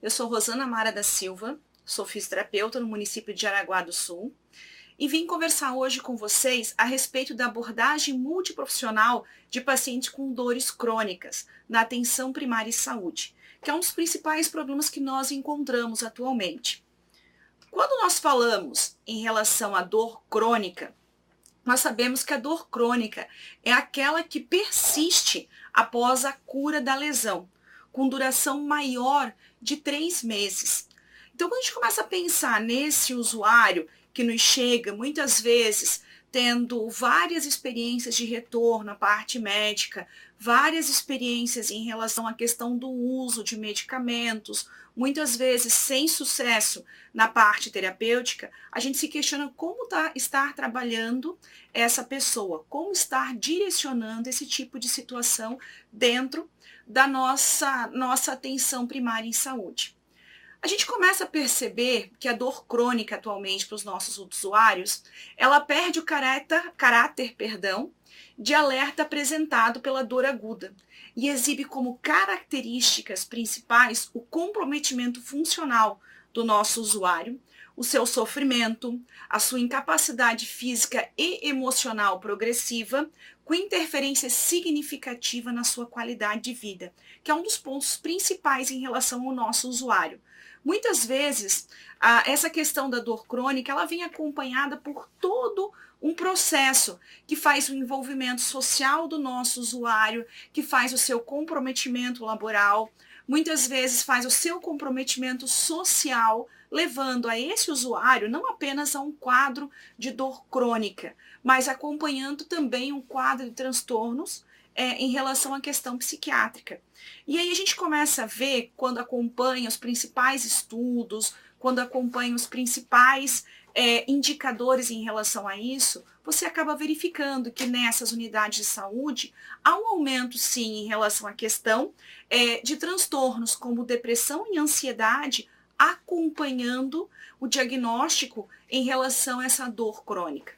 Eu sou Rosana Mara da Silva, sou fisioterapeuta no município de Jaraguá do Sul e vim conversar hoje com vocês a respeito da abordagem multiprofissional de pacientes com dores crônicas na atenção primária em saúde, que é um dos principais problemas que nós encontramos atualmente. Quando nós falamos em relação à dor crônica, nós sabemos que a dor crônica é aquela que persiste após a cura da lesão, com duração maior de 3 meses. Então, quando a gente começa a pensar nesse usuário que nos chega muitas vezes tendo várias experiências de retorno à parte médica, várias experiências em relação à questão do uso de medicamentos, muitas vezes sem sucesso na parte terapêutica, a gente se questiona como estar trabalhando essa pessoa, como estar direcionando esse tipo de situação dentro da nossa atenção primária em saúde. A gente começa a perceber que a dor crônica atualmente para os nossos usuários, ela perde o caráter de alerta apresentado pela dor aguda e exibe como características principais o comprometimento funcional do nosso usuário, o seu sofrimento, a sua incapacidade física e emocional progressiva, com interferência significativa na sua qualidade de vida, que é um dos pontos principais em relação ao nosso usuário. Muitas vezes, essa questão da dor crônica, ela vem acompanhada por todo um processo que faz o envolvimento social do nosso usuário, que faz o seu comprometimento laboral, muitas vezes faz o seu comprometimento social, levando a esse usuário não apenas a um quadro de dor crônica, mas acompanhando também um quadro de transtornos em relação à questão psiquiátrica. E aí a gente começa a ver, quando acompanha os principais estudos, quando acompanha os principais indicadores em relação a isso, você acaba verificando que nessas unidades de saúde há um aumento, sim, em relação à questão de transtornos como depressão e ansiedade, acompanhando o diagnóstico em relação a essa dor crônica.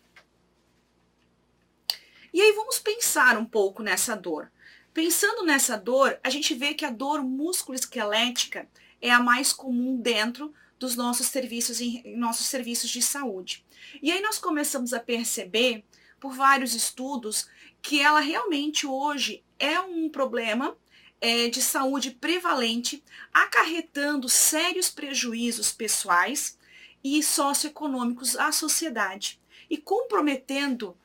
E aí vamos pensar um pouco nessa dor. Pensando nessa dor, a gente vê que a dor músculo-esquelética é a mais comum dentro dos nossos serviços de saúde. E aí nós começamos a perceber, por vários estudos, que ela realmente hoje é um problema de saúde prevalente, acarretando sérios prejuízos pessoais e socioeconômicos à sociedade e comprometendo,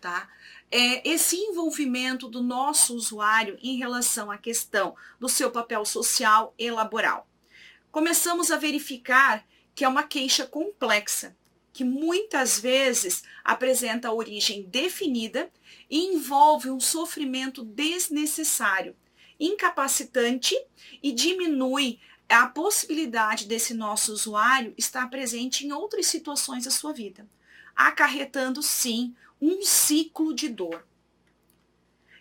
esse envolvimento do nosso usuário em relação à questão do seu papel social e laboral. Começamos a verificar que é uma queixa complexa, que muitas vezes apresenta a origem definida e envolve um sofrimento desnecessário, incapacitante e diminui a possibilidade desse nosso usuário estar presente em outras situações da sua vida, acarretando, sim, um ciclo de dor.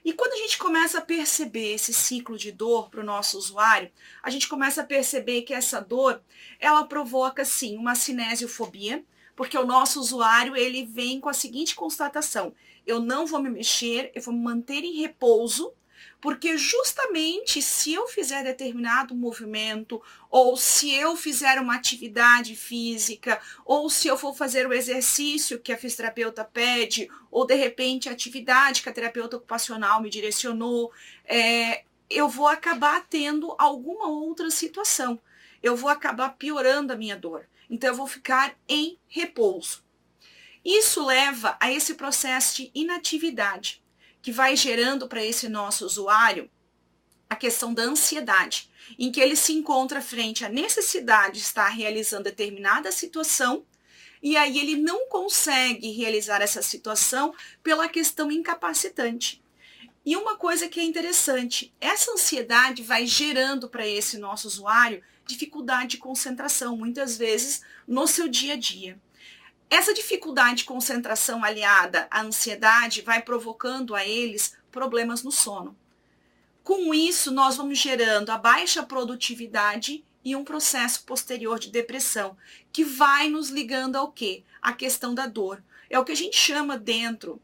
E quando a gente começa a perceber esse ciclo de dor para o nosso usuário, a gente começa a perceber que essa dor, ela provoca, sim, uma cinesiofobia, porque o nosso usuário, ele vem com a seguinte constatação: eu não vou me mexer, eu vou me manter em repouso, porque justamente se eu fizer determinado movimento, ou se eu fizer uma atividade física, ou se eu for fazer o exercício que a fisioterapeuta pede, ou de repente a atividade que a terapeuta ocupacional me direcionou, eu vou acabar tendo alguma outra situação. Eu vou acabar piorando a minha dor. Então eu vou ficar em repouso. Isso leva a esse processo de inatividade, que vai gerando para esse nosso usuário a questão da ansiedade, em que ele se encontra frente à necessidade de estar realizando determinada situação, e aí ele não consegue realizar essa situação pela questão incapacitante. E uma coisa que é interessante, essa ansiedade vai gerando para esse nosso usuário dificuldade de concentração, muitas vezes no seu dia a dia. Essa dificuldade de concentração aliada à ansiedade vai provocando a eles problemas no sono. Com isso, nós vamos gerando a baixa produtividade e um processo posterior de depressão, que vai nos ligando ao quê? A questão da dor. É o que a gente chama dentro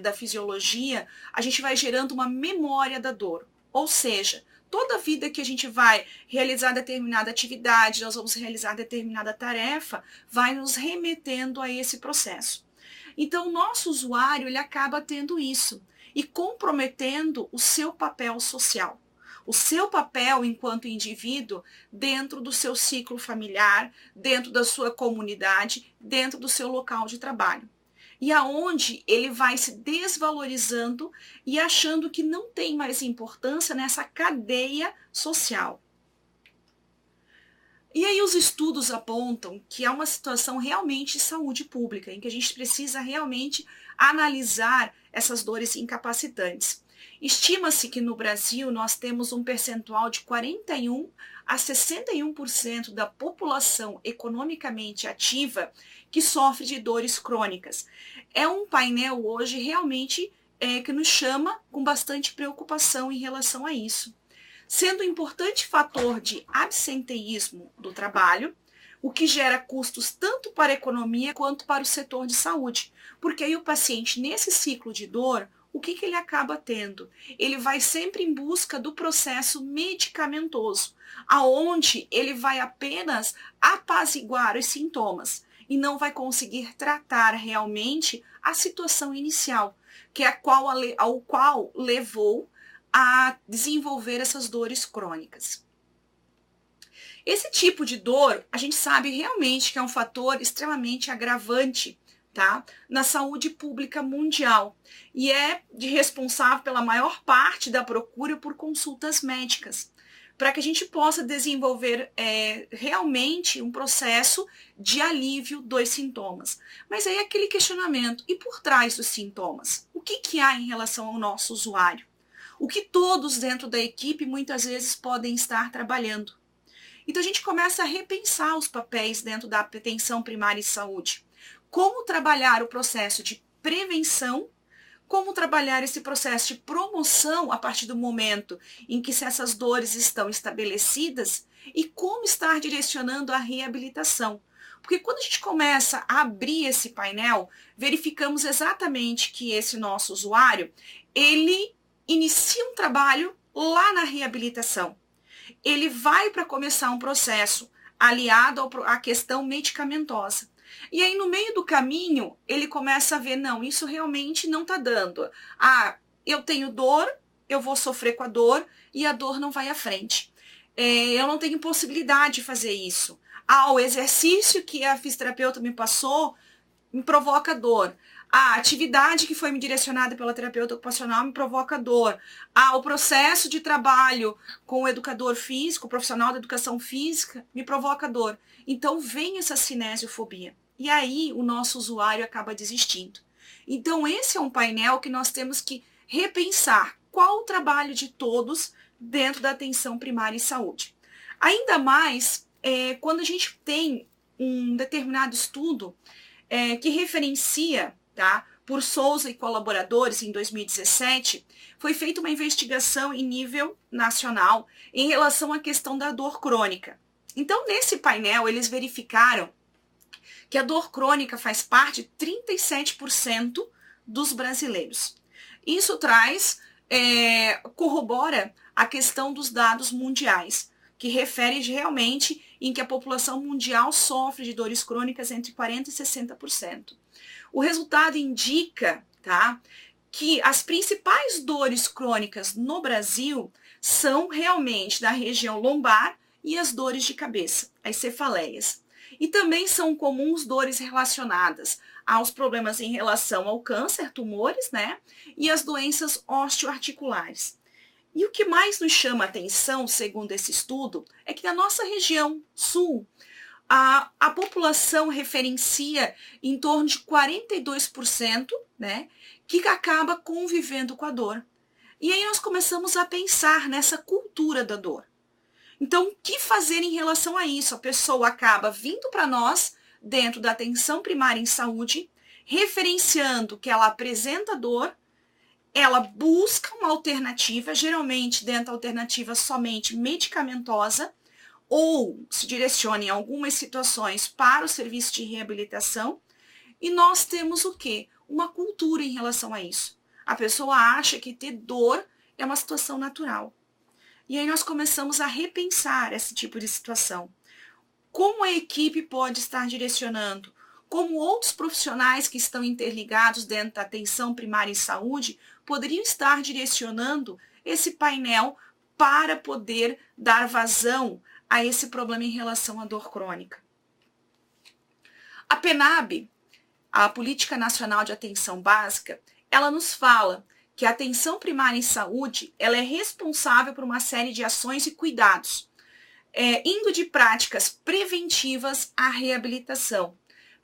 da fisiologia, a gente vai gerando uma memória da dor. Ou seja, toda vida que a gente vai realizar determinada atividade, nós vamos realizar determinada tarefa, vai nos remetendo a esse processo. Então, o nosso usuário, ele acaba tendo isso e comprometendo o seu papel social. O seu papel enquanto indivíduo dentro do seu ciclo familiar, dentro da sua comunidade, dentro do seu local de trabalho. E aonde ele vai se desvalorizando e achando que não tem mais importância nessa cadeia social. E aí os estudos apontam que é uma situação realmente de saúde pública, em que a gente precisa realmente analisar essas dores incapacitantes. Estima-se que no Brasil nós temos um percentual de 41 a 61% da população economicamente ativa que sofre de dores crônicas. É um painel hoje realmente que nos chama com bastante preocupação em relação a isso. Sendo um importante fator de absenteísmo do trabalho, o que gera custos tanto para a economia quanto para o setor de saúde. Porque aí o paciente, nesse ciclo de dor, o que ele acaba tendo? Ele vai sempre em busca do processo medicamentoso, aonde ele vai apenas apaziguar os sintomas e não vai conseguir tratar realmente a situação inicial, que é ao qual levou a desenvolver essas dores crônicas. Esse tipo de dor, a gente sabe realmente que é um fator extremamente agravante, tá, na saúde pública mundial e é responsável pela maior parte da procura por consultas médicas, para que a gente possa desenvolver realmente um processo de alívio dos sintomas. Mas aí aquele questionamento, e por trás dos sintomas? O que há em relação ao nosso usuário? O que todos dentro da equipe muitas vezes podem estar trabalhando? Então a gente começa a repensar os papéis dentro da atenção primária em saúde. Como trabalhar o processo de prevenção, como trabalhar esse processo de promoção a partir do momento em que essas dores estão estabelecidas e como estar direcionando a reabilitação. Porque quando a gente começa a abrir esse painel, verificamos exatamente que esse nosso usuário, ele inicia um trabalho lá na reabilitação. Ele vai para começar um processo aliado à questão medicamentosa. E aí, no meio do caminho, ele começa a ver, não, isso realmente não está dando. Ah, eu tenho dor, eu vou sofrer com a dor e a dor não vai à frente. Eu não tenho possibilidade de fazer isso. Ah, o exercício que a fisioterapeuta me passou me provoca dor. A atividade que foi me direcionada pela terapeuta ocupacional me provoca dor. O processo de trabalho com o educador físico, o profissional da educação física, me provoca dor. Então vem essa cinesiofobia. E aí o nosso usuário acaba desistindo. Então esse é um painel que nós temos que repensar qual o trabalho de todos dentro da atenção primária em saúde. Ainda mais quando a gente tem um determinado estudo que referencia, tá, por Souza e colaboradores em 2017, foi feita uma investigação em nível nacional em relação à questão da dor crônica. Então, nesse painel, eles verificaram que a dor crônica faz parte de 37% dos brasileiros. Isso corrobora a questão dos dados mundiais, que refere realmente em que a população mundial sofre de dores crônicas entre 40% e 60%. O resultado indica, tá, que as principais dores crônicas no Brasil são realmente da região lombar e as dores de cabeça, as cefaleias. E também são comuns dores relacionadas aos problemas em relação ao câncer, tumores, né, e as doenças osteoarticulares. E o que mais nos chama a atenção, segundo esse estudo, é que na nossa região sul, a população referencia em torno de 42%, né, que acaba convivendo com a dor. E aí nós começamos a pensar nessa cultura da dor. Então, o que fazer em relação a isso? A pessoa acaba vindo para nós, dentro da atenção primária em saúde, referenciando que ela apresenta dor, ela busca uma alternativa, geralmente dentro da alternativa somente medicamentosa, ou se direciona em algumas situações para o serviço de reabilitação, e nós temos o quê? Uma cultura em relação a isso. A pessoa acha que ter dor é uma situação natural. E aí nós começamos a repensar esse tipo de situação. Como a equipe pode estar direcionando? Como outros profissionais que estão interligados dentro da atenção primária em saúde poderiam estar direcionando esse painel para poder dar vazão a esse problema em relação à dor crônica. A PNAB, a Política Nacional de Atenção Básica, ela nos fala que a atenção primária em saúde ela é responsável por uma série de ações e cuidados, indo de práticas preventivas à reabilitação,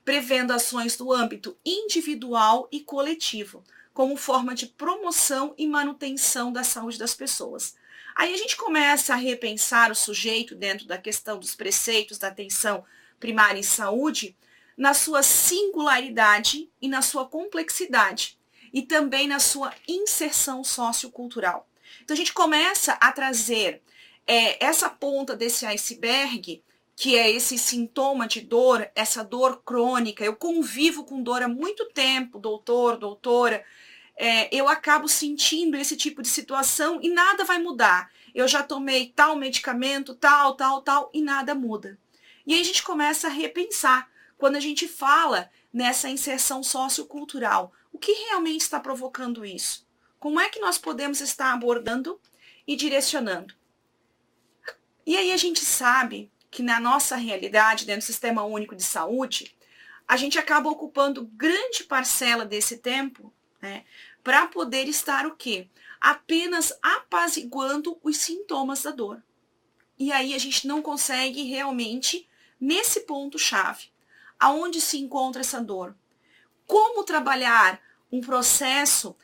prevendo ações do âmbito individual e coletivo, como forma de promoção e manutenção da saúde das pessoas. Aí a gente começa a repensar o sujeito dentro da questão dos preceitos da atenção primária em saúde, na sua singularidade e na sua complexidade, e também na sua inserção sociocultural. Então a gente começa a trazer essa ponta desse iceberg, que é esse sintoma de dor, essa dor crônica. Eu convivo com dor há muito tempo, doutor, doutora, eu acabo sentindo esse tipo de situação e nada vai mudar. Eu já tomei tal medicamento, tal, e nada muda. E aí a gente começa a repensar, quando a gente fala nessa inserção sociocultural, o que realmente está provocando isso? Como é que nós podemos estar abordando e direcionando? E aí a gente sabe que na nossa realidade, dentro do Sistema Único de Saúde, a gente acaba ocupando grande parcela desse tempo, né, para poder estar o quê? Apenas apaziguando os sintomas da dor. E aí a gente não consegue realmente, nesse ponto-chave, aonde se encontra essa dor. Como trabalhar um processo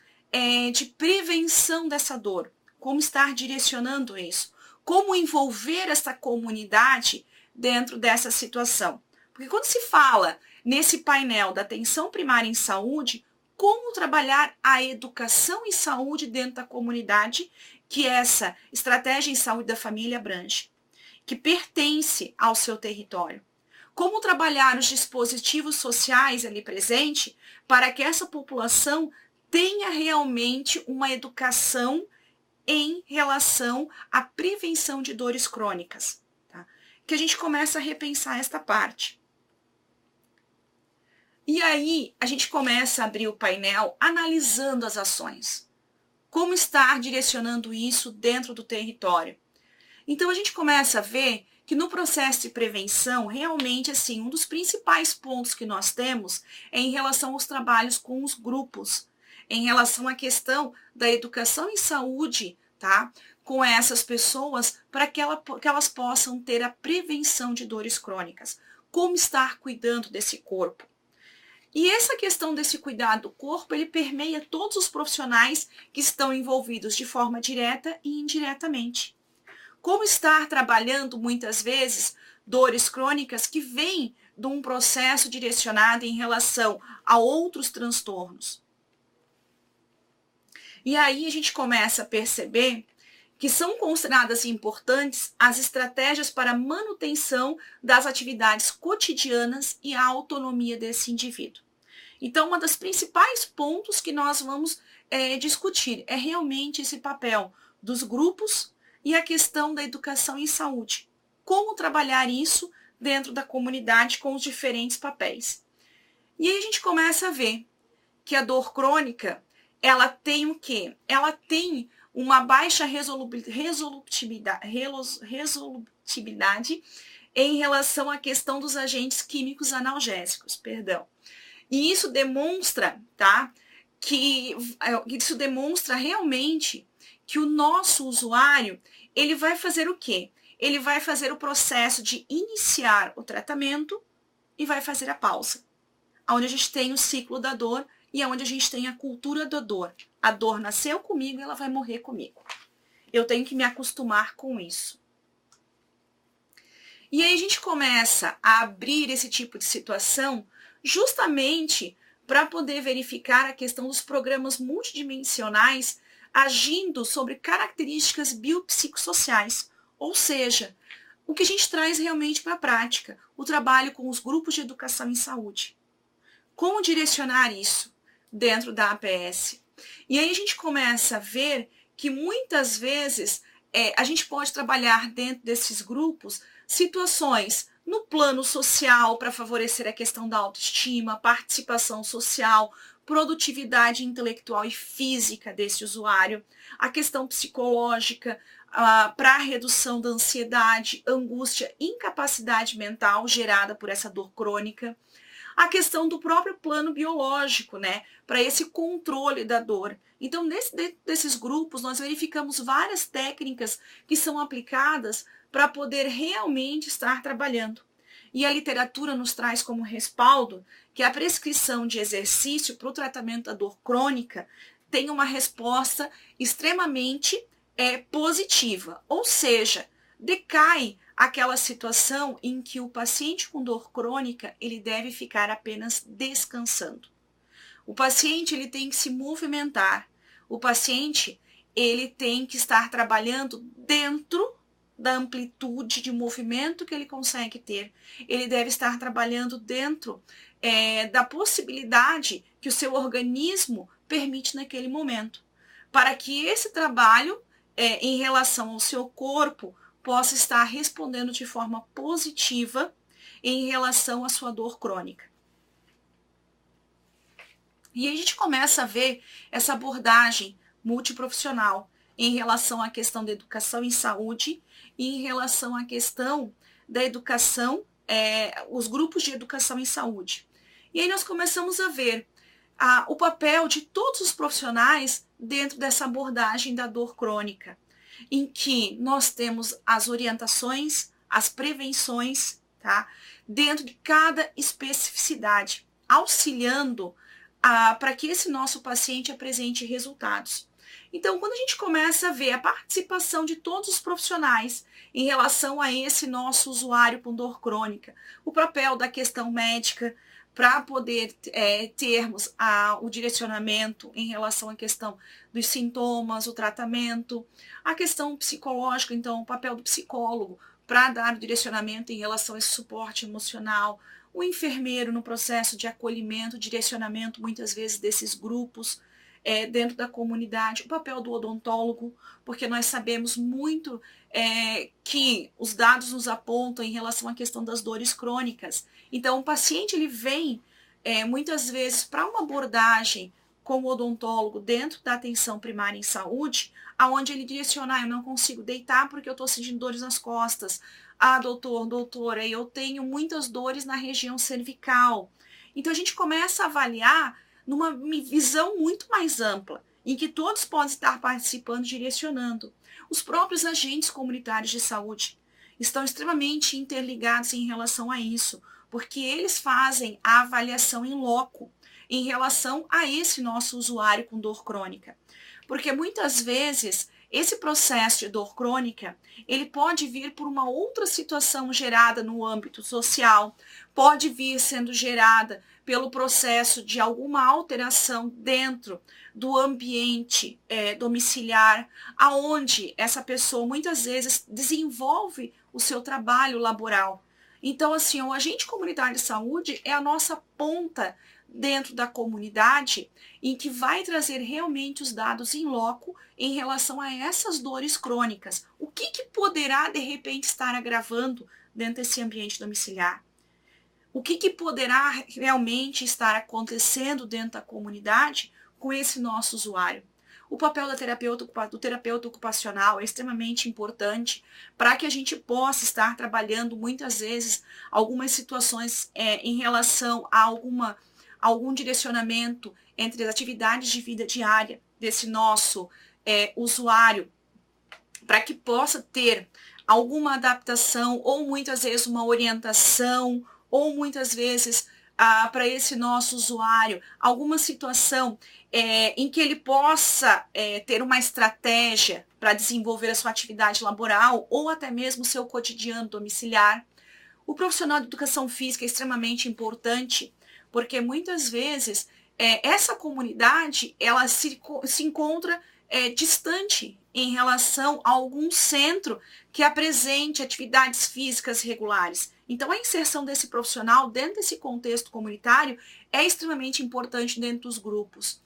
de prevenção dessa dor? Como estar direcionando isso? Como envolver essa comunidade dentro dessa situação? Porque quando se fala nesse painel da atenção primária em saúde, como trabalhar a educação em saúde dentro da comunidade, que essa estratégia em saúde da família abrange, que pertence ao seu território. Como trabalhar os dispositivos sociais ali presentes para que essa população tenha realmente uma educação em relação à prevenção de dores crônicas. Tá? Que a gente começa a repensar esta parte. E aí a gente começa a abrir o painel analisando as ações. Como estar direcionando isso dentro do território. Então a gente começa a ver que no processo de prevenção, realmente, assim, um dos principais pontos que nós temos é em relação aos trabalhos com os grupos, em relação à questão da educação em saúde, tá? Com essas pessoas, para que elas possam ter a prevenção de dores crônicas. Como estar cuidando desse corpo. E essa questão desse cuidado do corpo, ele permeia todos os profissionais que estão envolvidos de forma direta e indiretamente. Como estar trabalhando, muitas vezes, dores crônicas que vêm de um processo direcionado em relação a outros transtornos. E aí a gente começa a perceber que são consideradas importantes as estratégias para a manutenção das atividades cotidianas e a autonomia desse indivíduo. Então, um dos principais pontos que nós vamos discutir é realmente esse papel dos grupos e a questão da educação em saúde. Como trabalhar isso dentro da comunidade com os diferentes papéis. E aí a gente começa a ver que a dor crônica, ela tem o quê? Ela tem uma baixa resolutividade em relação à questão dos agentes químicos analgésicos, perdão. E isso demonstra, tá? Que isso demonstra realmente que o nosso usuário, ele vai fazer o quê? Ele vai fazer o processo de iniciar o tratamento e vai fazer a pausa. Onde a gente tem o ciclo da dor e onde a gente tem a cultura da dor. A dor nasceu comigo e ela vai morrer comigo. Eu tenho que me acostumar com isso. E aí a gente começa a abrir esse tipo de situação justamente para poder verificar a questão dos programas multidimensionais agindo sobre características biopsicossociais, ou seja, o que a gente traz realmente para a prática, o trabalho com os grupos de educação em saúde. Como direcionar isso dentro da APS? E aí a gente começa a ver que muitas vezes a gente pode trabalhar dentro desses grupos situações no plano social para favorecer a questão da autoestima, participação social, produtividade intelectual e física desse usuário, a questão psicológica, para a redução da ansiedade, angústia, incapacidade mental gerada por essa dor crônica, a questão do próprio plano biológico, né, para esse controle da dor. Então, dentro desses grupos, nós verificamos várias técnicas que são aplicadas para poder realmente estar trabalhando. E a literatura nos traz como respaldo que a prescrição de exercício para o tratamento da dor crônica tem uma resposta extremamente positiva, ou seja, decai aquela situação em que o paciente com dor crônica ele deve ficar apenas descansando. O paciente ele tem que se movimentar, o paciente ele tem que estar trabalhando dentro da amplitude de movimento que ele consegue ter. Ele deve estar trabalhando dentro da possibilidade que o seu organismo permite naquele momento, para que esse trabalho em relação ao seu corpo possa estar respondendo de forma positiva em relação à sua dor crônica. E aí a gente começa a ver essa abordagem multiprofissional em relação à questão da educação em saúde e em relação à questão da educação, os grupos de educação em saúde. E aí nós começamos a ver o papel de todos os profissionais dentro dessa abordagem da dor crônica, em que nós temos as orientações, as prevenções, tá? Dentro de cada especificidade, auxiliando para que esse nosso paciente apresente resultados. Então, quando a gente começa a ver a participação de todos os profissionais em relação a esse nosso usuário com dor crônica, o papel da questão médica para poder termos o direcionamento em relação à questão dos sintomas, o tratamento, a questão psicológica, então o papel do psicólogo para dar o direcionamento em relação a esse suporte emocional, o enfermeiro no processo de acolhimento, direcionamento muitas vezes desses grupos dentro da comunidade, o papel do odontólogo, porque nós sabemos muito que os dados nos apontam em relação à questão das dores crônicas. Então, o paciente ele vem muitas vezes para uma abordagem com o odontólogo dentro da atenção primária em saúde, aonde ele direciona, eu não consigo deitar porque eu estou sentindo dores nas costas. Doutora, eu tenho muitas dores na região cervical. Então, a gente começa a avaliar numa visão muito mais ampla, em que todos podem estar participando, direcionando. Os próprios agentes comunitários de saúde estão extremamente interligados em relação a isso, porque eles fazem a avaliação em loco em relação a esse nosso usuário com dor crônica. Porque muitas vezes esse processo de dor crônica, ele pode vir por uma outra situação gerada no âmbito social, pode vir sendo gerada pelo processo de alguma alteração dentro do ambiente domiciliar, aonde essa pessoa muitas vezes desenvolve o seu trabalho laboral. Então, assim, o agente comunitário de saúde é a nossa ponta dentro da comunidade em que vai trazer realmente os dados em loco em relação a essas dores crônicas. O que poderá, de repente, estar agravando dentro desse ambiente domiciliar? O que poderá realmente estar acontecendo dentro da comunidade com esse nosso usuário? O papel do terapeuta ocupacional é extremamente importante para que a gente possa estar trabalhando muitas vezes algumas situações em relação a algum direcionamento entre as atividades de vida diária desse nosso usuário, para que possa ter alguma adaptação ou muitas vezes uma orientação ou muitas vezes para esse nosso usuário alguma situação em que ele possa ter uma estratégia para desenvolver a sua atividade laboral ou até mesmo o seu cotidiano domiciliar. O profissional de educação física é extremamente importante, porque muitas vezes essa comunidade ela se encontra distante em relação a algum centro que apresente atividades físicas regulares. Então, a inserção desse profissional dentro desse contexto comunitário é extremamente importante dentro dos grupos.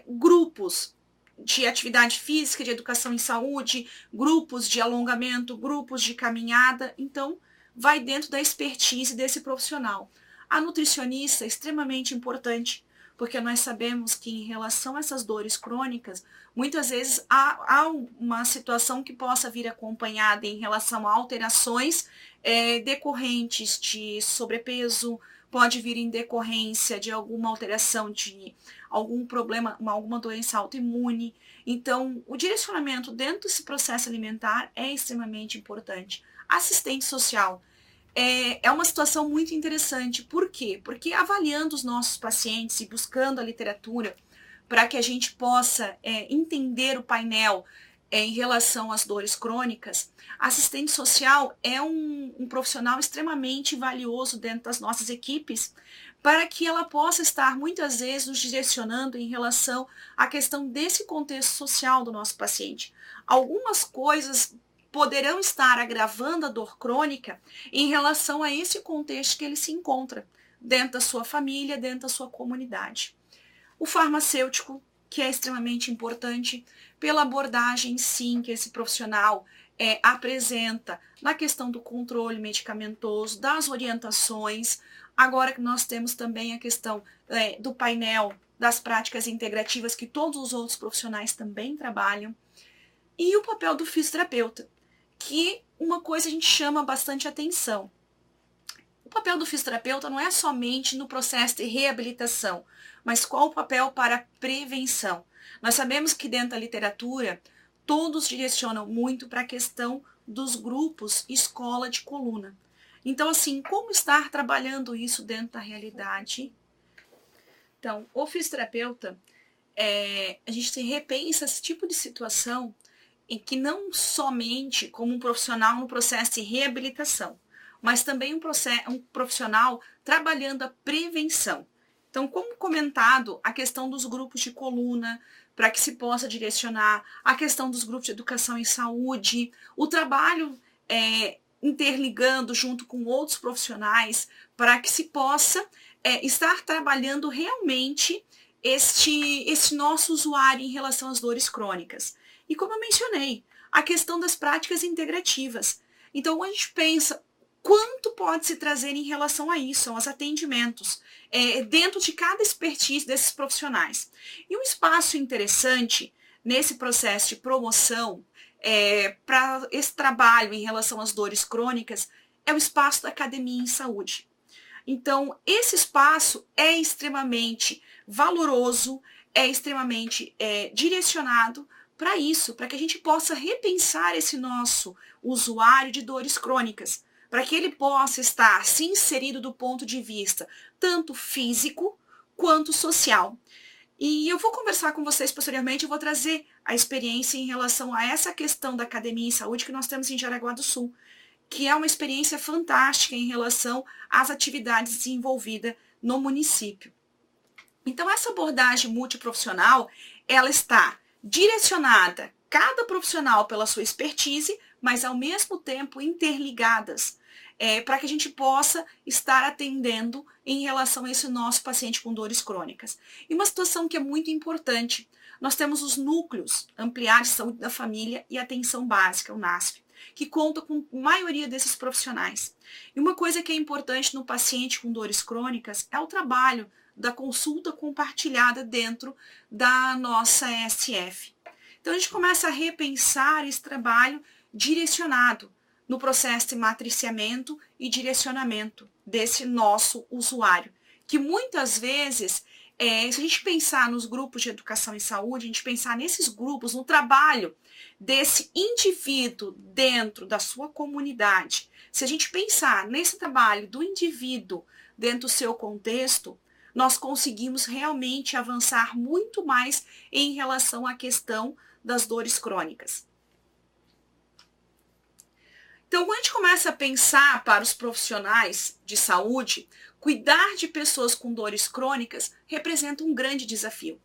Grupos de atividade física, de educação em saúde, grupos de alongamento, grupos de caminhada. Então, vai dentro da expertise desse profissional. A nutricionista é extremamente importante, porque nós sabemos que em relação a essas dores crônicas, muitas vezes há uma situação que possa vir acompanhada em relação a alterações decorrentes de sobrepeso, pode vir em decorrência de alguma alteração de algum problema, alguma doença autoimune. Então, o direcionamento dentro desse processo alimentar é extremamente importante. Assistente social é uma situação muito interessante. Por quê? Porque avaliando os nossos pacientes e buscando a literatura para que a gente possa entender o painel em relação às dores crônicas, assistente social é um profissional extremamente valioso dentro das nossas equipes, para que ela possa estar muitas vezes nos direcionando em relação à questão desse contexto social do nosso paciente. Algumas coisas poderão estar agravando a dor crônica em relação a esse contexto que ele se encontra, dentro da sua família, dentro da sua comunidade. O farmacêutico, que é extremamente importante pela abordagem, sim, que esse profissional apresenta na questão do controle medicamentoso, das orientações. Agora que nós temos também a questão do painel das práticas integrativas, que todos os outros profissionais também trabalham. E o papel do fisioterapeuta, que uma coisa a gente chama bastante atenção. O papel do fisioterapeuta não é somente no processo de reabilitação, mas qual o papel para a prevenção. Nós sabemos que dentro da literatura, todos direcionam muito para a questão dos grupos escola de coluna. Então, assim, como estar trabalhando isso dentro da realidade? Então, o fisioterapeuta, a gente repensa esse tipo de situação em que não somente como um profissional no processo de reabilitação, mas também um profissional trabalhando a prevenção. Então, como comentado, a questão dos grupos de coluna, para que se possa direcionar, a questão dos grupos de educação em saúde, o trabalho interligando junto com outros profissionais, para que se possa estar trabalhando realmente este nosso usuário em relação às dores crônicas. E como eu mencionei, a questão das práticas integrativas. Então, a gente pensa quanto pode se trazer em relação a isso, aos atendimentos, dentro de cada expertise desses profissionais. E um espaço interessante nesse processo de promoção para esse trabalho em relação às dores crônicas é o espaço da academia em saúde. Então, esse espaço é extremamente valoroso, é extremamente direcionado para isso, para que a gente possa repensar esse nosso usuário de dores crônicas, para que ele possa estar se inserido do ponto de vista tanto físico quanto social. E eu vou conversar com vocês posteriormente, eu vou trazer a experiência em relação a essa questão da academia em saúde que nós temos em Jaraguá do Sul, que é uma experiência fantástica em relação às atividades desenvolvidas no município. Então, essa abordagem multiprofissional, ela está direcionada, cada profissional pela sua expertise, mas ao mesmo tempo interligadas, para que a gente possa estar atendendo em relação a esse nosso paciente com dores crônicas. E uma situação que é muito importante, nós temos os núcleos ampliares de saúde da família e atenção básica, o NASF, que conta com a maioria desses profissionais. E uma coisa que é importante no paciente com dores crônicas é o trabalho da consulta compartilhada dentro da nossa ESF. Então, a gente começa a repensar esse trabalho direcionado no processo de matriciamento e direcionamento desse nosso usuário, que muitas vezes, se a gente pensar nos grupos de educação e saúde, a gente pensar nesses grupos, no trabalho desse indivíduo dentro da sua comunidade, se a gente pensar nesse trabalho do indivíduo dentro do seu contexto, nós conseguimos realmente avançar muito mais em relação à questão das dores crônicas. Então, quando a gente começa a pensar para os profissionais de saúde, cuidar de pessoas com dores crônicas representa um grande desafio,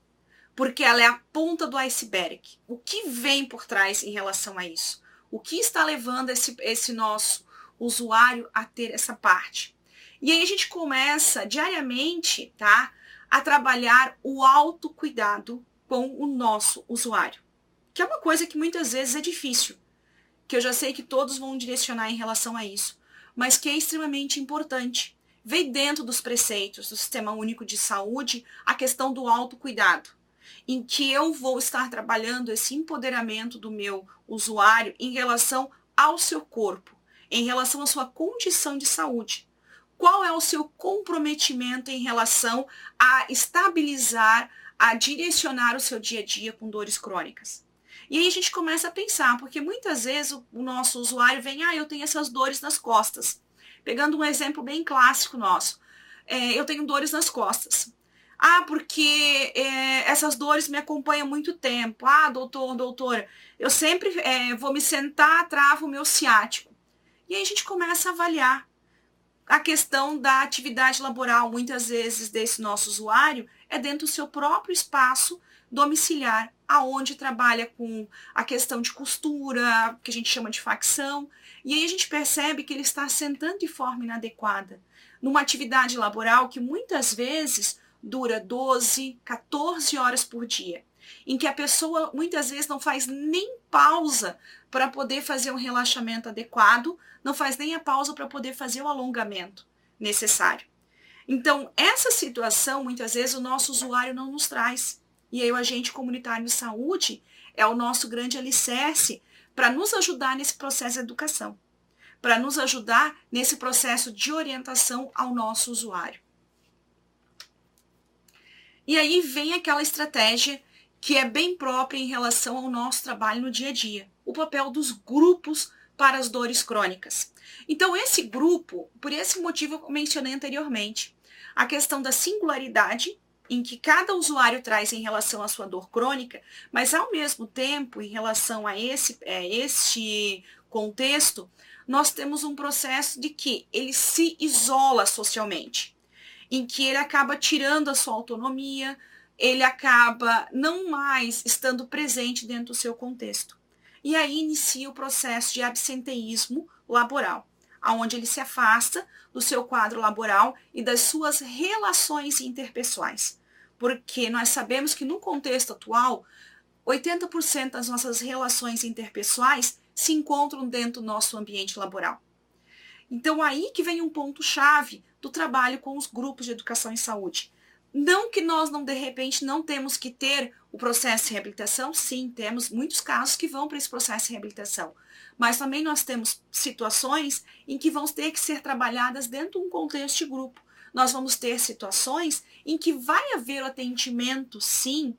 porque ela é a ponta do iceberg. O que vem por trás em relação a isso? O que está levando esse nosso usuário a ter essa parte? E aí a gente começa diariamente, tá, a trabalhar o autocuidado com o nosso usuário. Que é uma coisa que muitas vezes é difícil, que eu já sei que todos vão direcionar em relação a isso, mas que é extremamente importante. Vem dentro dos preceitos do Sistema Único de Saúde a questão do autocuidado, em que eu vou estar trabalhando esse empoderamento do meu usuário em relação ao seu corpo, em relação à sua condição de saúde. Qual é o seu comprometimento em relação a estabilizar, a direcionar o seu dia a dia com dores crônicas? E aí a gente começa a pensar, porque muitas vezes o nosso usuário vem, eu tenho essas dores nas costas. Pegando um exemplo bem clássico nosso, eu tenho dores nas costas. Porque essas dores me acompanham há muito tempo. Doutora, eu sempre vou me sentar, travo o meu ciático. E aí a gente começa a avaliar a questão da atividade laboral, muitas vezes, desse nosso usuário, é dentro do seu próprio espaço domiciliar, aonde trabalha com a questão de costura, que a gente chama de facção, e aí a gente percebe que ele está sentando de forma inadequada, numa atividade laboral que muitas vezes dura 12, 14 horas por dia, em que a pessoa muitas vezes não faz nem pausa para poder fazer um relaxamento adequado, não faz nem a pausa para poder fazer o alongamento necessário. Então, essa situação, muitas vezes, o nosso usuário não nos traz. E aí o agente comunitário de saúde é o nosso grande alicerce para nos ajudar nesse processo de educação, para nos ajudar nesse processo de orientação ao nosso usuário. E aí vem aquela estratégia que é bem própria em relação ao nosso trabalho no dia a dia, o papel dos grupos para as dores crônicas. Então, esse grupo, por esse motivo eu mencionei anteriormente, a questão da singularidade, em que cada usuário traz em relação à sua dor crônica, mas ao mesmo tempo, em relação a este contexto, nós temos um processo de que ele se isola socialmente, em que ele acaba tirando a sua autonomia, ele acaba não mais estando presente dentro do seu contexto. E aí inicia o processo de absenteísmo laboral, onde ele se afasta do seu quadro laboral e das suas relações interpessoais. Porque nós sabemos que no contexto atual, 80% das nossas relações interpessoais se encontram dentro do nosso ambiente laboral. Então aí que vem um ponto-chave do trabalho com os grupos de educação em saúde. Não que nós de repente não temos que ter o processo de reabilitação, sim, temos muitos casos que vão para esse processo de reabilitação, mas também nós temos situações em que vão ter que ser trabalhadas dentro de um contexto de grupo. Nós vamos ter situações em que vai haver o atendimento, sim,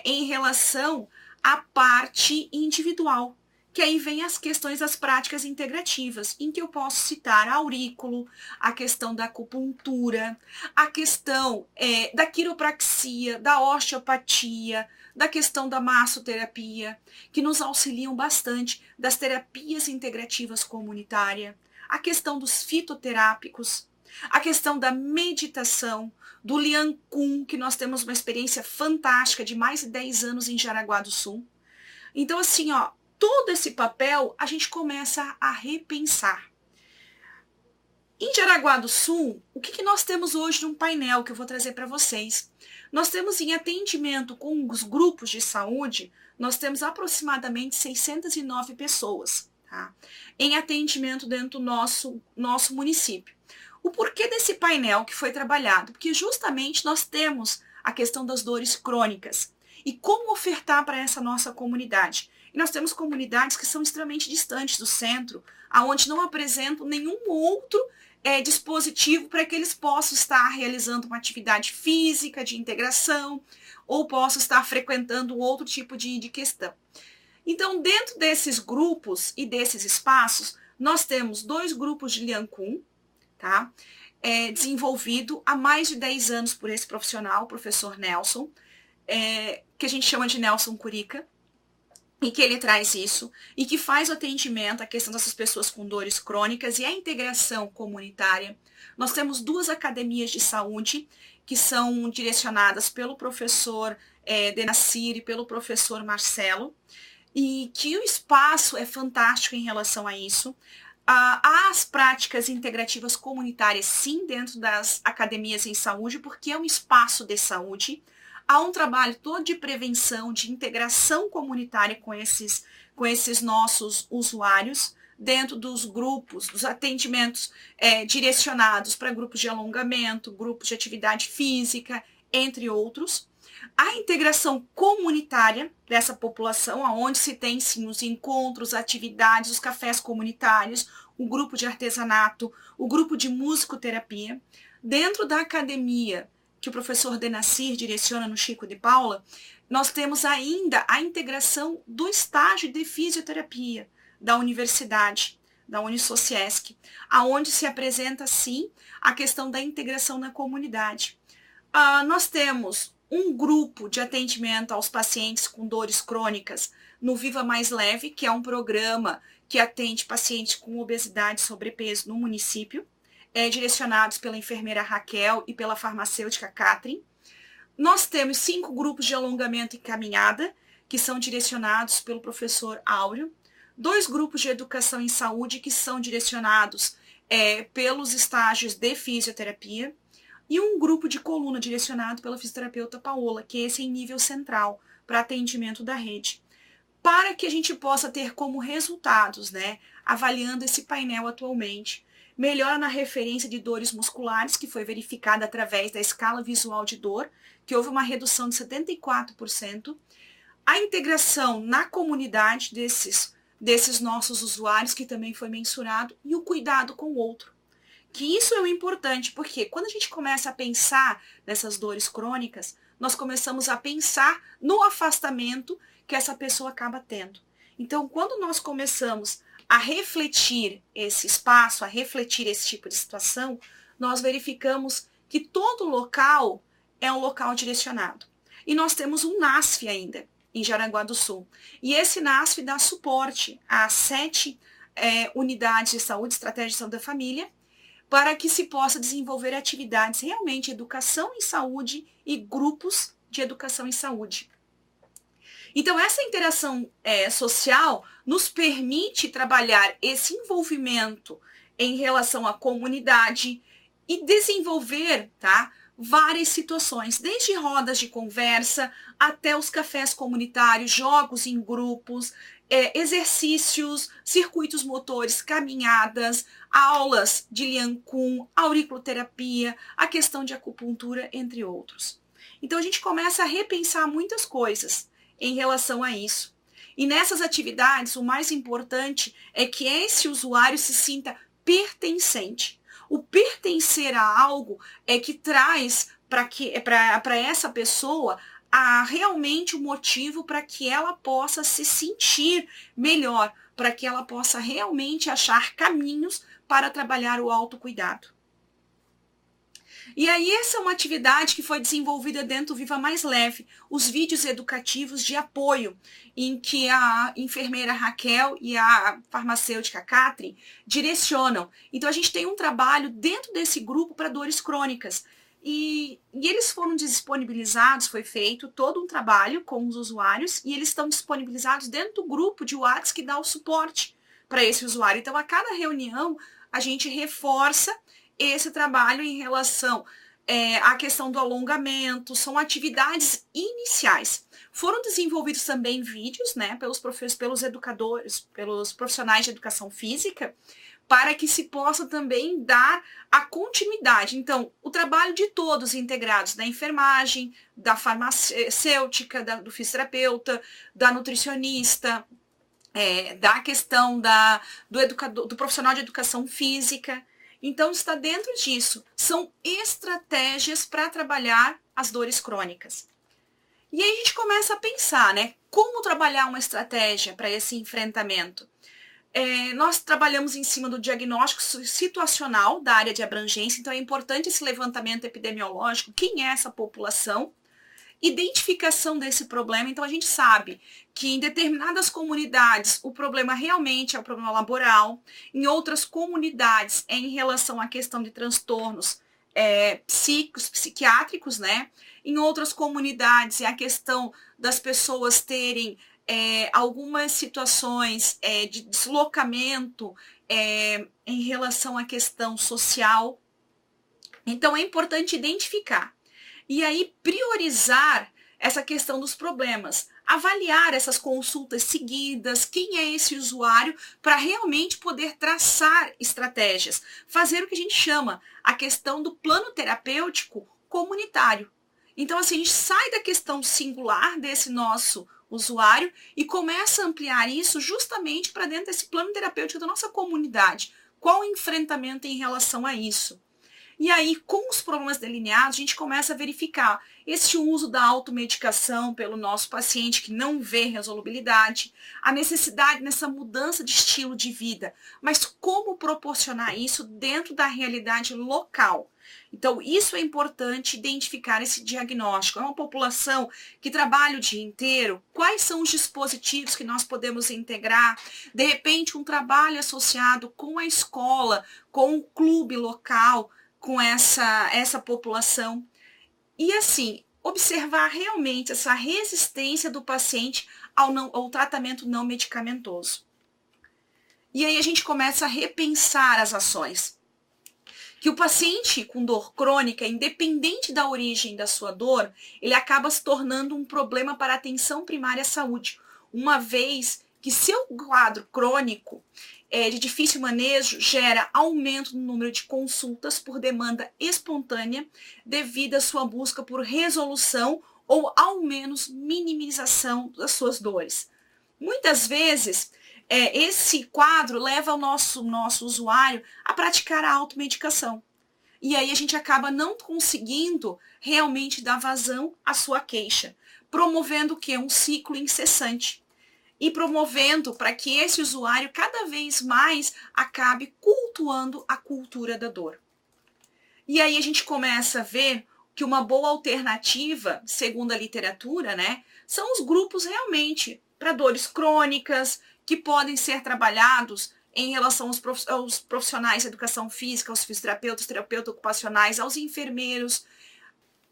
em relação à parte individual, que aí vem as questões das práticas integrativas, em que eu posso citar a aurículo, a questão da acupuntura, a questão da quiropraxia, da osteopatia, da questão da massoterapia, que nos auxiliam bastante, das terapias integrativas comunitárias, a questão dos fitoterápicos, a questão da meditação, do Lian Kun, que nós temos uma experiência fantástica de mais de 10 anos em Jaraguá do Sul. Então, assim, todo esse papel a gente começa a repensar. Em Jaraguá do Sul, o que nós temos hoje num painel que eu vou trazer para vocês? Nós temos em atendimento com os grupos de saúde, nós temos aproximadamente 609 pessoas, tá? Em atendimento dentro do nosso município. O porquê desse painel que foi trabalhado? Porque justamente nós temos a questão das dores crônicas e como ofertar para essa nossa comunidade. E nós temos comunidades que são extremamente distantes do centro, aonde não apresentam nenhum outro dispositivo para que eles possam estar realizando uma atividade física, de integração, ou possam estar frequentando outro tipo de questão. Então, dentro desses grupos e desses espaços, nós temos 2 grupos de Lian Kun, tá? Desenvolvido há mais de 10 anos por esse profissional, o professor Nelson, que a gente chama de Nelson Curica, e que ele traz isso, e que faz o atendimento à questão dessas pessoas com dores crônicas e a integração comunitária. Nós temos 2 academias de saúde que são direcionadas pelo professor Denacir e pelo professor Marcelo, e que o espaço é fantástico em relação a isso. Há as práticas integrativas comunitárias, sim, dentro das academias em saúde, porque é um espaço de saúde, Há um trabalho todo de prevenção, de integração comunitária com esses nossos usuários, dentro dos grupos, dos atendimentos direcionados para grupos de alongamento, grupos de atividade física, entre outros. A integração comunitária dessa população, onde se tem sim os encontros, atividades, os cafés comunitários, o grupo de artesanato, o grupo de musicoterapia. Dentro da academia, que o professor Denacir direciona no Chico de Paula, nós temos ainda a integração do estágio de fisioterapia da universidade, da Unisociesc, aonde se apresenta, sim, a questão da integração na comunidade. Nós temos um grupo de atendimento aos pacientes com dores crônicas no Viva Mais Leve, que é um programa que atende pacientes com obesidade e sobrepeso no município, direcionados pela enfermeira Raquel e pela farmacêutica Catherine. Nós temos 5 grupos de alongamento e caminhada, que são direcionados pelo professor Áureo, 2 grupos de educação em saúde, que são direcionados pelos estágios de fisioterapia, e um grupo de coluna direcionado pela fisioterapeuta Paola, que esse é em nível central, para atendimento da rede, para que a gente possa ter como resultados, avaliando esse painel atualmente, melhora na referência de dores musculares, que foi verificada através da escala visual de dor, que houve uma redução de 74%, a integração na comunidade desses nossos usuários, que também foi mensurado, e o cuidado com o outro. Que isso é o importante, porque quando a gente começa a pensar nessas dores crônicas, nós começamos a pensar no afastamento que essa pessoa acaba tendo. Então, quando nós começamos a refletir esse espaço, a refletir esse tipo de situação, nós verificamos que todo local é um local direcionado. E nós temos um NASF ainda, em Jaraguá do Sul. E esse NASF dá suporte a 7 unidades de saúde, estratégia de saúde da família, para que se possa desenvolver atividades realmente de educação em saúde e grupos de educação em saúde. Então, essa interação social nos permite trabalhar esse envolvimento em relação à comunidade e desenvolver, várias situações, desde rodas de conversa até os cafés comunitários, jogos em grupos, exercícios, circuitos motores, caminhadas, aulas de Lian Kun, auriculoterapia, a questão de acupuntura, entre outros. Então a gente começa a repensar muitas coisas em relação a isso. E nessas atividades, o mais importante é que esse usuário se sinta pertencente. O pertencer a algo é que traz para essa pessoa realmente o motivo para que ela possa se sentir melhor, para que ela possa realmente achar caminhos para trabalhar o autocuidado. E aí essa é uma atividade que foi desenvolvida dentro do Viva Mais Leve, os vídeos educativos de apoio, em que a enfermeira Raquel e a farmacêutica Catherine direcionam. Então a gente tem um trabalho dentro desse grupo para dores crônicas. E eles foram disponibilizados, foi feito todo um trabalho com os usuários, e eles estão disponibilizados dentro do grupo de WhatsApp que dá o suporte para esse usuário. Então, a cada reunião, a gente reforça esse trabalho em relação à questão do alongamento, são atividades iniciais. Foram desenvolvidos também vídeos, pelos educadores, pelos profissionais de educação física, para que se possa também dar a continuidade. Então, o trabalho de todos integrados, da enfermagem, da farmacêutica, do fisioterapeuta, da nutricionista, da questão do profissional de educação física. Então, está dentro disso. São estratégias para trabalhar as dores crônicas. E aí a gente começa a pensar, como trabalhar uma estratégia para esse enfrentamento. Nós trabalhamos em cima do diagnóstico situacional da área de abrangência, então é importante esse levantamento epidemiológico, quem é essa população, identificação desse problema. Então a gente sabe que em determinadas comunidades o problema realmente é o problema laboral, em outras comunidades é em relação à questão de transtornos psiquiátricos, em outras comunidades é a questão das pessoas terem algumas situações de deslocamento em relação à questão social. Então, é importante identificar. E aí, priorizar essa questão dos problemas. Avaliar essas consultas seguidas, quem é esse usuário, para realmente poder traçar estratégias. Fazer o que a gente chama a questão do plano terapêutico comunitário. Então, assim, a gente sai da questão singular desse nosso usuário e começa a ampliar isso justamente para dentro desse plano terapêutico da nossa comunidade. Qual o enfrentamento em relação a isso? E aí, com os problemas delineados, a gente começa a verificar esse uso da automedicação pelo nosso paciente que não vê resolubilidade, a necessidade nessa mudança de estilo de vida, mas como proporcionar isso dentro da realidade local. Então, isso é importante identificar esse diagnóstico. É uma população que trabalha o dia inteiro? Quais são os dispositivos que nós podemos integrar? De repente, um trabalho associado com a escola, com o clube local, com essa população. E assim, observar realmente essa resistência do paciente ao tratamento não medicamentoso. E aí a gente começa a repensar as ações. Que o paciente com dor crônica, independente da origem da sua dor, ele acaba se tornando um problema para a atenção primária à saúde, uma vez que seu quadro crônico de difícil manejo gera aumento no número de consultas por demanda espontânea devido à sua busca por resolução ou ao menos minimização das suas dores. Muitas vezes, esse quadro leva o nosso usuário a praticar a automedicação. E aí a gente acaba não conseguindo realmente dar vazão à sua queixa, promovendo o quê? Um ciclo incessante. E promovendo para que esse usuário cada vez mais acabe cultuando a cultura da dor. E aí a gente começa a ver que uma boa alternativa, segundo a literatura, né, são os grupos realmente para dores crônicas, que podem ser trabalhados em relação aos profissionais de educação física, aos fisioterapeutas, terapeutas ocupacionais, aos enfermeiros.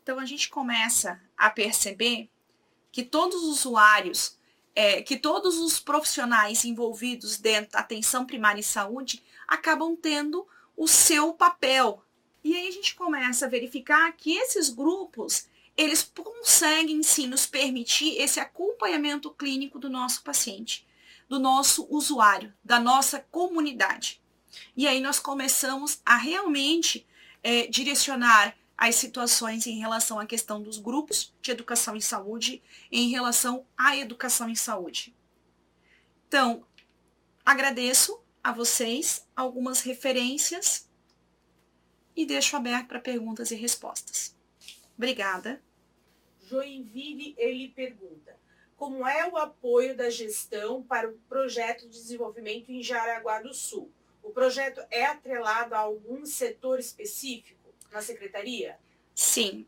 Então a gente começa a perceber que todos os usuários, que todos os profissionais envolvidos dentro da atenção primária em saúde acabam tendo o seu papel. E aí a gente começa a verificar que esses grupos, eles conseguem sim nos permitir esse acompanhamento clínico do nosso paciente, do nosso usuário, da nossa comunidade. E aí nós começamos a realmente direcionar as situações em relação à questão dos grupos de educação em saúde, em relação à educação em saúde. Então, agradeço a vocês algumas referências e deixo aberto para perguntas e respostas. Obrigada. Joinville, ele pergunta: como é o apoio da gestão para o projeto de desenvolvimento em Jaraguá do Sul? O projeto é atrelado a algum setor específico na secretaria? Sim.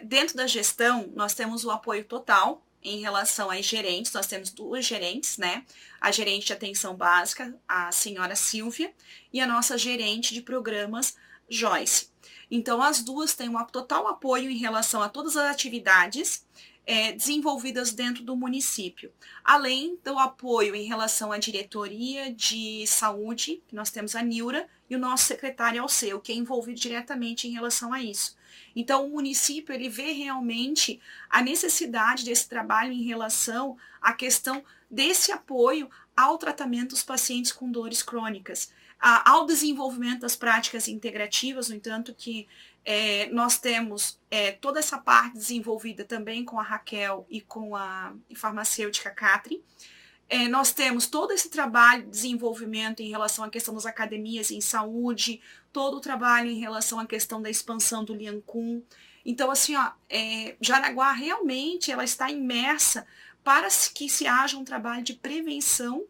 Dentro da gestão, nós temos o apoio total em relação às gerentes. Nós temos 2 gerentes, né? A gerente de atenção básica, a senhora Silvia, e a nossa gerente de programas, Joyce. Então, as duas têm um total apoio em relação a todas as atividades desenvolvidas dentro do município. Além do apoio em relação à diretoria de saúde, que nós temos a Nilra, e o nosso secretário Alceu, que é envolvido diretamente em relação a isso. Então, o município, ele vê realmente a necessidade desse trabalho em relação à questão desse apoio ao tratamento dos pacientes com dores crônicas, ao desenvolvimento das práticas integrativas, no entanto que nós temos toda essa parte desenvolvida também com a Raquel e com a farmacêutica Catri. Nós temos todo esse trabalho de desenvolvimento em relação à questão das academias em saúde, todo o trabalho em relação à questão da expansão do Liancum. Então, assim, Jaraguá realmente ela está imersa para que se haja um trabalho de prevenção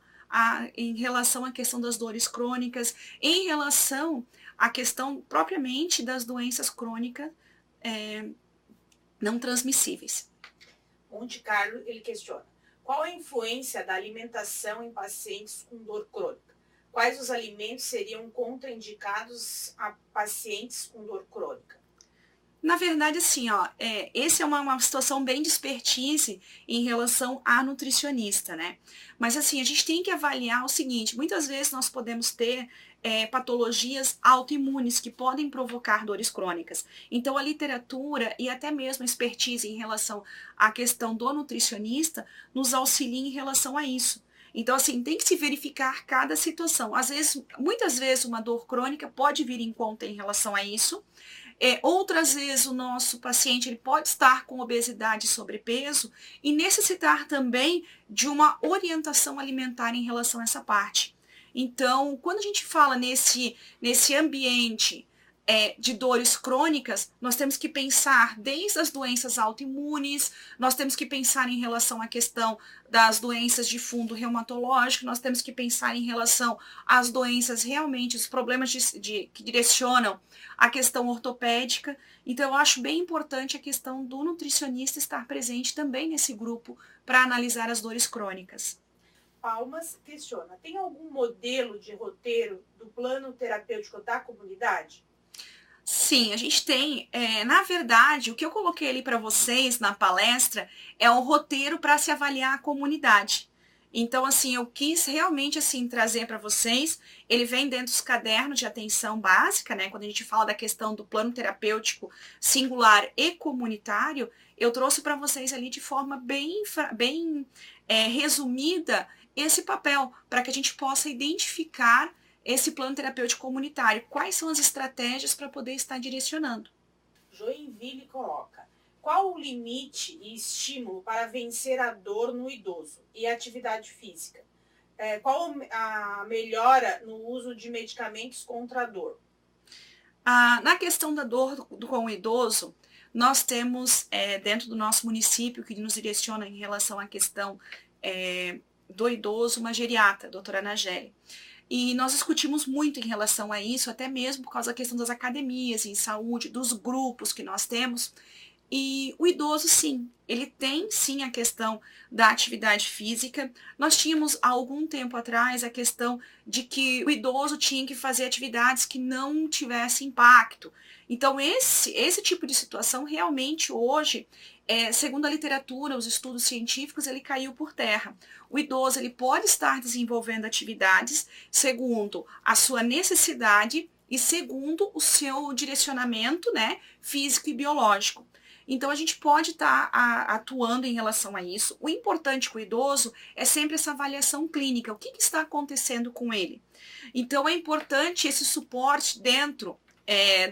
em relação à questão das dores crônicas, em relação à questão propriamente das doenças crônicas não transmissíveis. Monte Carlo, ele questiona: qual a influência da alimentação em pacientes com dor crônica? Quais os alimentos seriam contraindicados a pacientes com dor crônica? Na verdade, assim, essa é uma situação bem de expertise em relação à nutricionista, né? Mas, assim, a gente tem que avaliar o seguinte: muitas vezes nós podemos ter patologias autoimunes que podem provocar dores crônicas. Então, a literatura e até mesmo a expertise em relação à questão do nutricionista nos auxilia em relação a isso. Então, assim, tem que se verificar cada situação. Às vezes, muitas vezes, uma dor crônica pode vir em conta em relação a isso. Outras vezes, o nosso paciente ele pode estar com obesidade e sobrepeso e necessitar também de uma orientação alimentar em relação a essa parte. Então, quando a gente fala nesse ambiente de dores crônicas, nós temos que pensar desde as doenças autoimunes, nós temos que pensar em relação à questão das doenças de fundo reumatológico, nós temos que pensar em relação às doenças realmente, os problemas que direcionam a questão ortopédica. Então, eu acho bem importante a questão do nutricionista estar presente também nesse grupo para analisar as dores crônicas. Palmas questiona, tem algum modelo de roteiro do plano terapêutico da comunidade? Sim, a gente tem. Na verdade, o que eu coloquei ali para vocês na palestra é um roteiro para se avaliar a comunidade. Então, assim, eu quis realmente assim trazer para vocês. Ele vem dentro dos cadernos de atenção básica, né? Quando a gente fala da questão do plano terapêutico singular e comunitário, eu trouxe para vocês ali de forma bem resumida esse papel, para que a gente possa identificar esse plano terapêutico comunitário. Quais são as estratégias para poder estar direcionando? Joinville coloca, qual o limite e estímulo para vencer a dor no idoso e a atividade física? Qual a melhora no uso de medicamentos contra a dor? Na questão da dor com o idoso, nós temos dentro do nosso município que nos direciona em relação à questão do idoso, uma geriatra, a doutora Anageli. E nós discutimos muito em relação a isso, até mesmo por causa da questão das academias em saúde, dos grupos que nós temos. E o idoso, sim, ele tem sim a questão da atividade física. Nós tínhamos há algum tempo atrás a questão de que o idoso tinha que fazer atividades que não tivessem impacto. Então, esse tipo de situação realmente hoje, segundo a literatura, os estudos científicos, ele caiu por terra. O idoso ele pode estar desenvolvendo atividades segundo a sua necessidade e segundo o seu direcionamento, né, físico e biológico. Então, a gente pode estar atuando em relação a isso. O importante com o idoso é sempre essa avaliação clínica. O que está acontecendo com ele? Então, é importante esse suporte dentro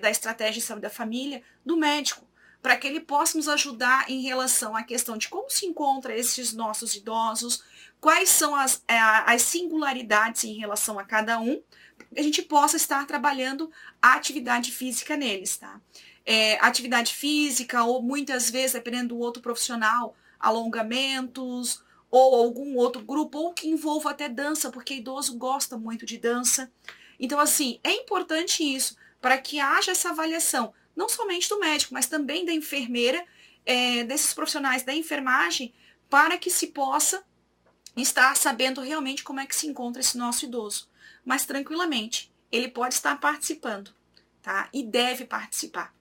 da estratégia de saúde da família do médico, para que ele possa nos ajudar em relação à questão de como se encontram esses nossos idosos, quais são as singularidades em relação a cada um, que a gente possa estar trabalhando a atividade física neles, tá? Atividade física, ou muitas vezes, dependendo do outro profissional, alongamentos, ou algum outro grupo, ou que envolva até dança, porque idoso gosta muito de dança. Então, assim, é importante isso, para que haja essa avaliação, não somente do médico, mas também da enfermeira, desses profissionais da enfermagem, para que se possa estar sabendo realmente como é que se encontra esse nosso idoso. Mas, tranquilamente, ele pode estar participando, tá? E deve participar.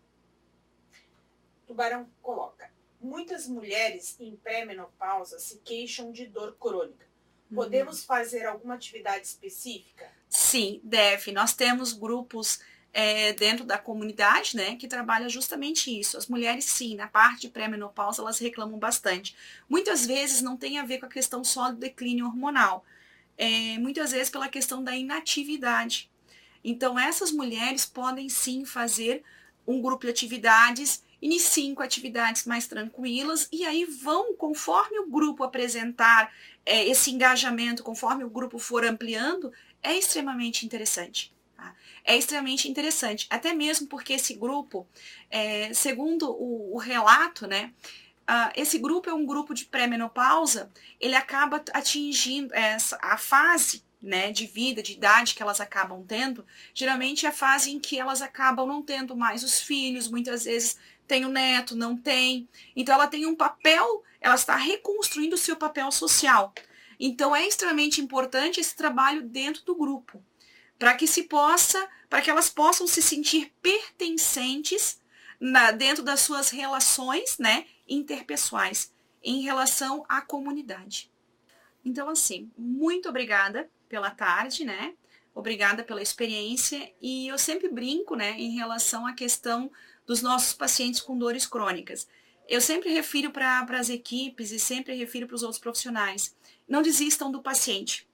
Tubarão coloca, muitas mulheres em pré-menopausa se queixam de dor crônica. Podemos fazer alguma atividade específica? Sim, deve. Nós temos grupos dentro da comunidade, né, que trabalha justamente isso. As mulheres, sim, na parte de pré-menopausa, elas reclamam bastante. Muitas vezes não tem a ver com a questão só do declínio hormonal. Muitas vezes pela questão da inatividade. Então, essas mulheres podem sim fazer um grupo de atividades, iniciem com atividades mais tranquilas e aí vão, conforme o grupo apresentar esse engajamento, conforme o grupo for ampliando, é extremamente interessante. Tá? É extremamente interessante, até mesmo porque esse grupo, segundo o relato, né, esse grupo é um grupo de pré-menopausa, ele acaba atingindo a fase, né, de vida, de idade que elas acabam tendo, geralmente é a fase em que elas acabam não tendo mais os filhos, muitas vezes tem o neto, não tem. Então ela tem um papel, ela está reconstruindo o seu papel social. Então é extremamente importante esse trabalho dentro do grupo, para que elas possam se sentir pertencentes dentro das suas relações, né, interpessoais, em relação à comunidade. Então, assim, muito obrigada pela tarde, né? obrigada pela experiência. E eu sempre brinco, né, em relação à questão dos nossos pacientes com dores crônicas. Eu sempre refiro para as equipes e sempre refiro para os outros profissionais, não desistam do paciente.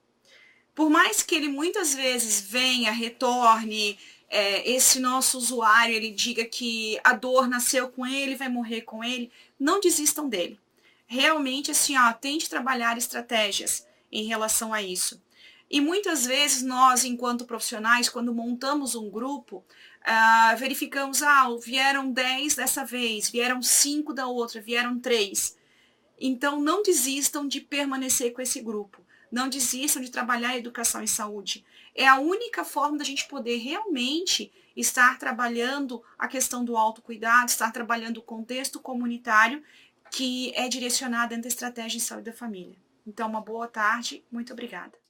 Por mais que ele muitas vezes venha, retorne, esse nosso usuário, ele diga que a dor nasceu com ele, vai morrer com ele, não desistam dele. Realmente, assim, tente trabalhar estratégias em relação a isso. E muitas vezes nós, enquanto profissionais, quando montamos um grupo, verificamos, vieram 10 dessa vez, vieram 5 da outra, vieram 3. Então, não desistam de permanecer com esse grupo. Não desistam de trabalhar a educação em saúde. É a única forma da gente poder realmente estar trabalhando a questão do autocuidado, estar trabalhando o contexto comunitário que é direcionado dentro da estratégia em saúde da família. Então, uma boa tarde, muito obrigada.